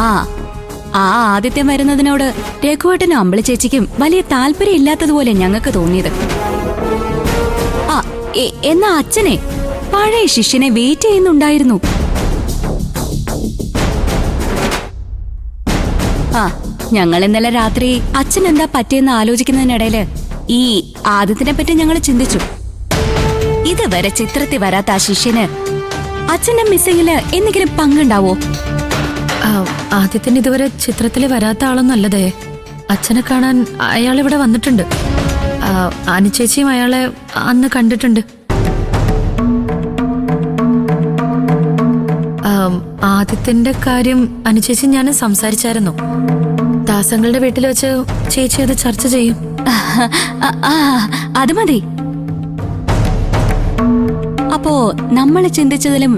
ആ ആ ആദിത്യം വരുന്നതിനോട് രഘുവേട്ടനും അമ്പിളി ചേച്ചിക്കും വലിയ താല്പര്യം ഇല്ലാത്തതുപോലെ ഞങ്ങൾക്ക് തോന്നിയത്. ആ എന്നാ അച്ഛനെ പഴയ ശിഷ്യനെ വെയിറ്റ് ചെയ്യുന്നുണ്ടായിരുന്നു. ആ ഞങ്ങൾ ഇന്നലെ രാത്രി അച്ഛൻ എന്താ പറ്റിയെന്ന് ആലോചിക്കുന്നതിനിടയില് ഈ ആദിത്യനെ പറ്റി ഞങ്ങൾ ചിന്തിച്ചു. ഇതുവരെ ചിത്രത്തിൽ വരാത്ത ആ ശിഷ്യന് അച്ഛന്റെ മിസ്സിങ്ങില് എന്തെങ്കിലും പങ്കുണ്ടാവോ? ആദിത്യൻ ഇതുവരെ ചിത്രത്തിൽ വരാത്ത ആളൊന്നല്ലതേ. അച്ഛനെ കാണാൻ അയാൾ ഇവിടെ വന്നിട്ടുണ്ട്. അനുചേച്ചിയും അയാളെ അന്ന് കണ്ടിട്ടുണ്ട്. ആദിത്യന്റെ കാര്യം അനുചേച്ചി ഞാൻ സംസാരിച്ചായിരുന്നു. ദാസങ്ങളുടെ വീട്ടിൽ വെച്ച് ചേച്ചി അത് ചർച്ച ചെയ്യും. അത് മതി. അപ്പോ നമ്മൾ ചിന്തിച്ചതിലും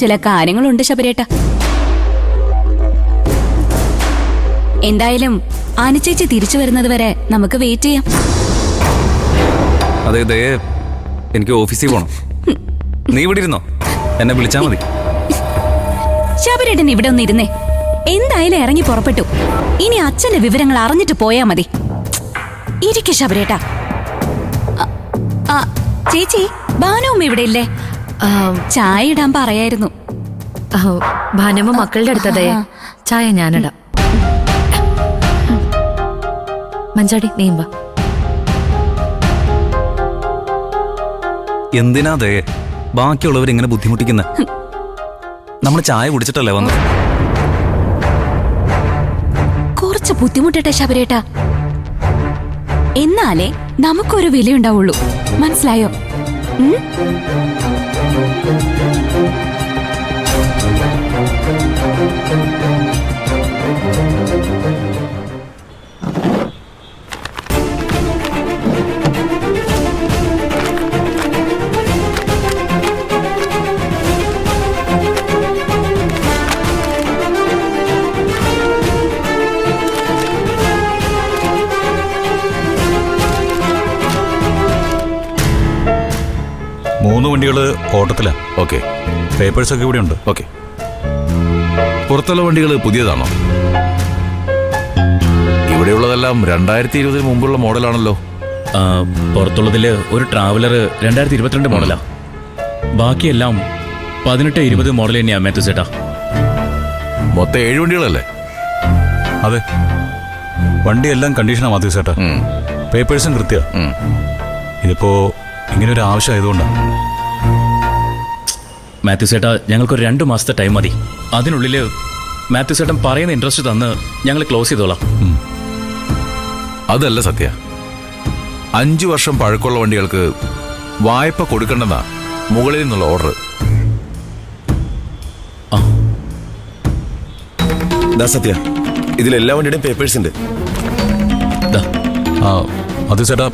ചില കാര്യങ്ങളുണ്ട് ശബരേട്ട. എന്തായാലും അനുചേച്ചി തിരിച്ചു വരുന്നത് വരെ നമുക്ക് വെയിറ്റ് ചെയ്യാം. അതെ, എനിക്ക് ഓഫീസിൽ പോണം. നീ ഇവിടെ ഇരുന്നോ, എന്നെ വിളിച്ചാ മതി. ശബരേട്ടൻ ഇവിടെ ഒന്ന് ഇരുന്നേ. എന്തായാലും ഇറങ്ങി പുറപ്പെട്ടു. ഇനി അച്ഛന്റെ വിവരങ്ങൾ അറിഞ്ഞിട്ട് പോയാ മതി. ഇരിക്ക ശബരേട്ട. ചേച്ചി, ഭാനുമ്മ ഇവിടെ ഇല്ലേ? ചായ ഇടാൻ പറയായിരുന്നു. ഭാനുമ്മ മക്കളുടെ അടുത്തതേ. ചായ ഞാനിടാം. മഞ്ചാടി നീമ്പ. എന്തിനാ ദേ ബാക്കിയുള്ളവരിങ്ങനെ ബുദ്ധിമുട്ടിക്കുന്ന? നമ്മൾ ചായ കുടിച്ചിട്ടല്ലേ വന്നത്. കുറച്ച് ബുദ്ധിമുട്ടട്ടെ ശബരേട്ട, എന്നാലേ നമുക്കൊരു വിലയുണ്ടാവുള്ളൂ. മനസ്സിലായോ? മൂന്ന് വണ്ടികൾ ഓട്ടത്തിലാ. ഓക്കെ. പേപ്പേഴ്സൊക്കെ ഇവിടെ ഉണ്ട്. ഓക്കെ. പുറത്തുള്ള വണ്ടികൾ പുതിയതാണോ? ഇവിടെയുള്ളതെല്ലാം 2020 മുമ്പുള്ള മോഡലാണല്ലോ. പുറത്തുള്ളതില് ഒരു ട്രാവലർ 2022 മോഡലാ. ബാക്കിയെല്ലാം 18-20 മോഡൽ തന്നെയാ മാത്യു ചേട്ടാ. മൊത്തം 7 വണ്ടികളല്ലേ? അതെ, വണ്ടിയെല്ലാം കണ്ടീഷനാ മാത്യു ചേട്ടാ. പേപ്പേഴ്സും കൃത്യ. ഇതിപ്പോ ഇങ്ങനെ ഒരു ആവശ്യം ആയതുകൊണ്ടാണ്. മാത്യു ചേട്ടാ, ഞങ്ങൾക്കൊരു 2 മാസത്തെ ടൈം മതി. അതിനുള്ളില് മാത്യു ചേട്ടൻ പറയുന്ന ഇൻട്രസ്റ്റ് തന്ന് ഞങ്ങൾ ക്ലോസ് ചെയ്തോളാം. അതല്ല സത്യ, 5 വർഷം പഴക്കമുള്ള വണ്ടികൾക്ക് വായ്പ കൊടുക്കണ്ടെന്നാ മുകളിൽ നിന്നുള്ള ഓർഡർ. സത്യ, ഇതിലെല്ലാ വണ്ടിയുടെയും പേപ്പേഴ്സ് ഉണ്ട്. അത് ചേട്ടാ,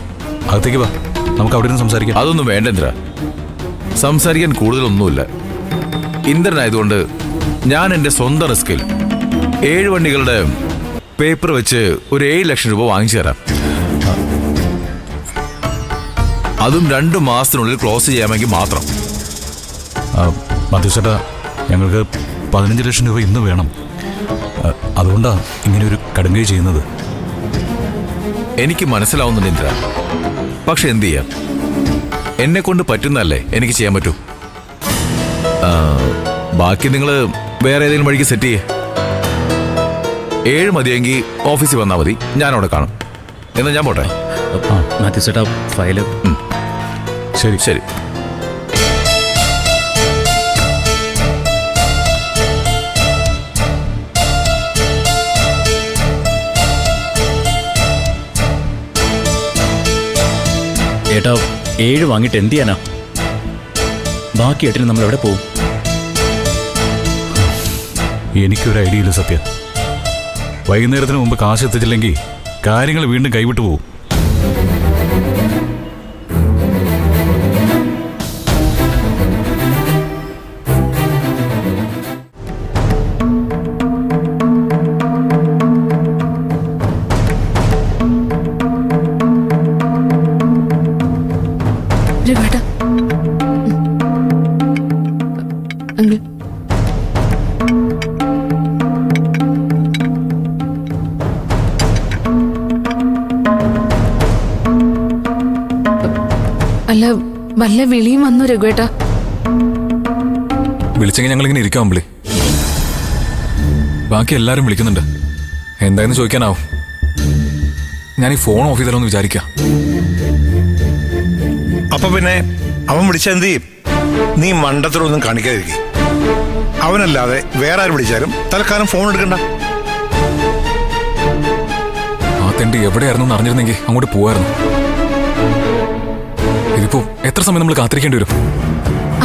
അകത്തേക്ക് വാ, നമുക്ക് അവിടെ നിന്ന് സംസാരിക്കാം. അതൊന്നും വേണ്ടെന്ദ്ര, സംസാരിക്കാൻ കൂടുതലൊന്നുമില്ല. ഇന്ദ്രനായതുകൊണ്ട് ഞാൻ എൻ്റെ സ്വന്തം റിസ്കിൽ 7 വണ്ടികളുടെ പേപ്പർ വെച്ച് ഒരു 7 ലക്ഷം രൂപ വാങ്ങിച്ചു തരാം. അതും 2 മാസത്തിനുള്ളിൽ ക്ലോസ് ചെയ്യാമെങ്കിൽ മാത്രം. മാത്യു ചേട്ടാ, ഞങ്ങൾക്ക് 15 ലക്ഷം രൂപ ഇന്ന് വേണം. അതുകൊണ്ടാണ് ഇങ്ങനെ ഒരു കടുങ്കൈ ചെയ്യുന്നത്. എനിക്ക് മനസ്സിലാവുന്നുണ്ട് ഇന്ദ്ര, പക്ഷെ എന്ത് ചെയ്യാം, എന്നെ കൊണ്ട് പറ്റുന്നതല്ലേ എനിക്ക് ചെയ്യാൻ പറ്റൂ. ബാക്കി നിങ്ങൾ വേറെ ഏതെങ്കിലും വഴിക്ക് സെറ്റ് ചെയ്യേ. 7 മതിയെങ്കിൽ ഓഫീസിൽ വന്നാൽ മതി, ഞാനവിടെ കാണും. എന്നാൽ ഞാൻ പോട്ടെ. മാത്യു ചേട്ടാ, ഫയല്. ശരി ശരി. ഏട്ടാ, 7 വാങ്ങിയിട്ട് എന്ത് ചെയ്യാനാ? ബാക്കി 8 നമ്മൾ എവിടെ പോവും? എനിക്കൊരു ഐഡിയ ഇല്ല സത്യ. വൈകുന്നേരത്തിന് മുമ്പ് കാശ് എത്തിച്ചില്ലെങ്കിൽ കാര്യങ്ങൾ വീണ്ടും കൈവിട്ടു പോകും. വല്ല വിളിയും വന്നു രഘുവേട്ടാ. വിളിച്ചെങ്കിൽ ഞങ്ങളിങ്ങനെ ഇരിക്കാം അമ്പിളി. ബാക്കി എല്ലാരും വിളിക്കുന്നുണ്ട്. എന്തായെന്ന് ചോദിക്കാനാവും. ഞാൻ ഈ ഫോൺ ഓഫ് ചെയ്താലോന്ന് വിചാരിക്കാം. അപ്പൊ പിന്നെ അവൻ വിളിച്ച എന്ത് ചെയ്യും? നീ മണ്ടത്തിലൊന്നും കാണിക്കാതിരിക്കും. അവനല്ലാതെ വേറെ ആര് വിളിച്ചാലും തൽക്കാലം ഫോൺ എടുക്കണ്ട. ആ തെണ്ടി എവിടെയായിരുന്നു എന്ന് അറിഞ്ഞിരുന്നെങ്കിൽ അങ്ങോട്ട് പോവായിരുന്നു. ഇതിപ്പോ എത്ര സമയം നമ്മൾ കാത്തിരിക്കേണ്ടി വരും?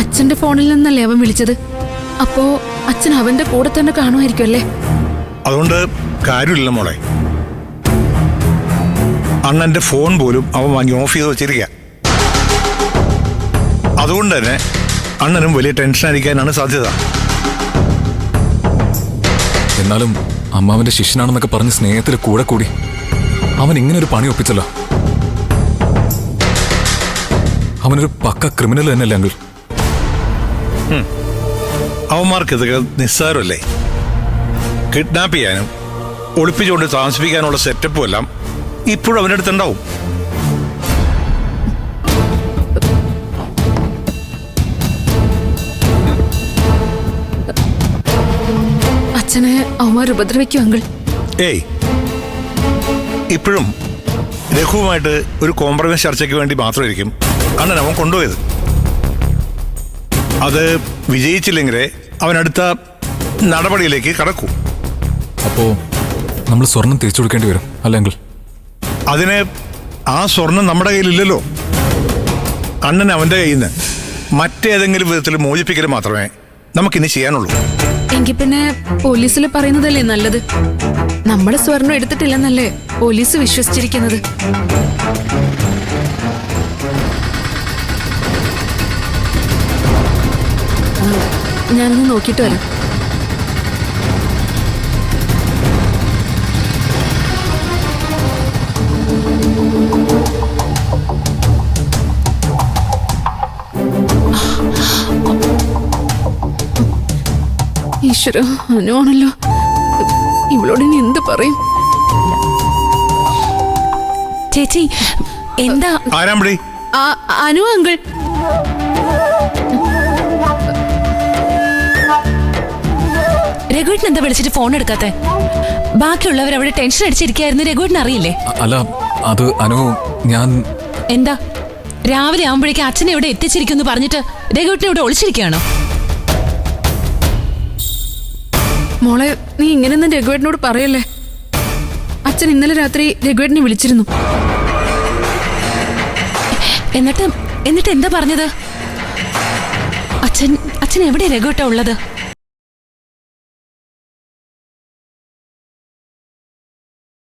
അച്ഛന്റെ ഫോണിൽ നിന്നല്ലേ അവൻ വിളിച്ചത്. അപ്പോ അച്ഛൻ അവന്റെ കൂടെ തന്നെ കാണുമായിരിക്കും അല്ലേ? അതുകൊണ്ട് കാര്യമില്ല മോളെ. അണ്ണന്റെ ഫോൺ പോലും അവൻ വാങ്ങി ഓഫ് ചെയ്ത് വെച്ചിരിക്കുക. അതുകൊണ്ട് തന്നെ അണ്ണനും വലിയ ടെൻഷൻ അടിക്കാനാണ് സാധ്യത. എന്നാലും അമ്മാവന്റെ ശിഷ്യനാണെന്നൊക്കെ പറഞ്ഞ് സ്നേഹത്തിൽ കൂടെ കൂടി അവൻ ഇങ്ങനെ ഒരു പണി ഒപ്പിച്ചല്ലോ. അവനൊരു പക്ക ക്രിമിനൽ തന്നെയല്ലേ അങ്കിൾ? അവന്മാർക്ക് ഇതൊക്കെ നിസ്സാരമല്ലേ? കിഡ്നാപ്പ് ചെയ്യാനും ഒളിപ്പിച്ചുകൊണ്ട് താമസിപ്പിക്കാനുള്ള സെറ്റപ്പും എല്ലാം ഇപ്പോഴും അവൻ്റെ അടുത്തുണ്ടാവും. അച്ഛനെ അവന്മാർ ഉപദ്രവിക്കും അങ്കിൾ. ഏയ്, ഇപ്പോഴും രഘുവുമായിട്ട് ഒരു കോംപ്രമൈസ് ചർച്ചയ്ക്ക് വേണ്ടി മാത്രമായിരിക്കും അണ്ണൻ അവൻ കൊണ്ടുപോയത്. അത് വിജയിച്ചില്ലെങ്കിലേ അവനടുത്ത നടപടിയിലേക്ക് കടക്കൂ. അപ്പോ നമ്മൾ സ്വർണം തിരിച്ചു കൊടുക്കേണ്ടി വരും അല്ലേ അങ്കിൾ? അതിന് ആ സ്വർണം നമ്മുടെ കയ്യിലില്ലല്ലോ. അണ്ണൻ അവൻ്റെ കയ്യിൽ നിന്ന് മറ്റേതെങ്കിലും വിധത്തിൽ മോചിപ്പിക്കൽ മാത്രമേ നമുക്കിനി ചെയ്യാനുള്ളൂ. എങ്കിൽ പിന്നെ പോലീസിൽ പറയുന്നതല്ലേ നല്ലത്. നമ്മള് സ്വർണം എടുത്തിട്ടില്ലെന്നല്ലേ പോലീസ് വിശ്വസിച്ചിരിക്കുന്നത്. ഞാനൊന്ന് നോക്കിയിട്ട് വരാം. ഈശ്വര, അനുവാണല്ലോ. ഇവളോട് ഇനി എന്ത് പറയും? ചേച്ചി എന്താ? ആരാമ്പടി? അനു അങ്കിൾ. രഘുവേട്ടൻ എന്താ വിളിച്ചിട്ട് ഫോൺ എടുക്കാത്തെ? ബാക്കിയുള്ളവർ അവിടെ ടെൻഷൻ അടിച്ചിരിക്കായിരുന്നു. രഘുവേട്ടൻ അറിയില്ലേ? അല്ല, അത് അനു, ഞാൻ എന്താ രാവിലെ ആവുമ്പോഴേക്കും അച്ഛനെ ഇവിടെ എത്തിച്ചിരിക്കുന്നു പറഞ്ഞിട്ട് രഘുവേട്ടനെ ഇവിടെ ഒളിച്ചിരിക്കുകയാണോ? മോളെ, നീ ഇങ്ങനെയൊന്നും രഘുവേട്ടനോട് പറയല്ലേ. അച്ഛൻ ഇന്നലെ രാത്രി രഘുവേട്ടനെ വിളിച്ചിരുന്നു. എന്നിട്ട് എന്താ പറഞ്ഞത്? അച്ഛൻ എവിടെ രഘുവേട്ട ഉള്ളത്?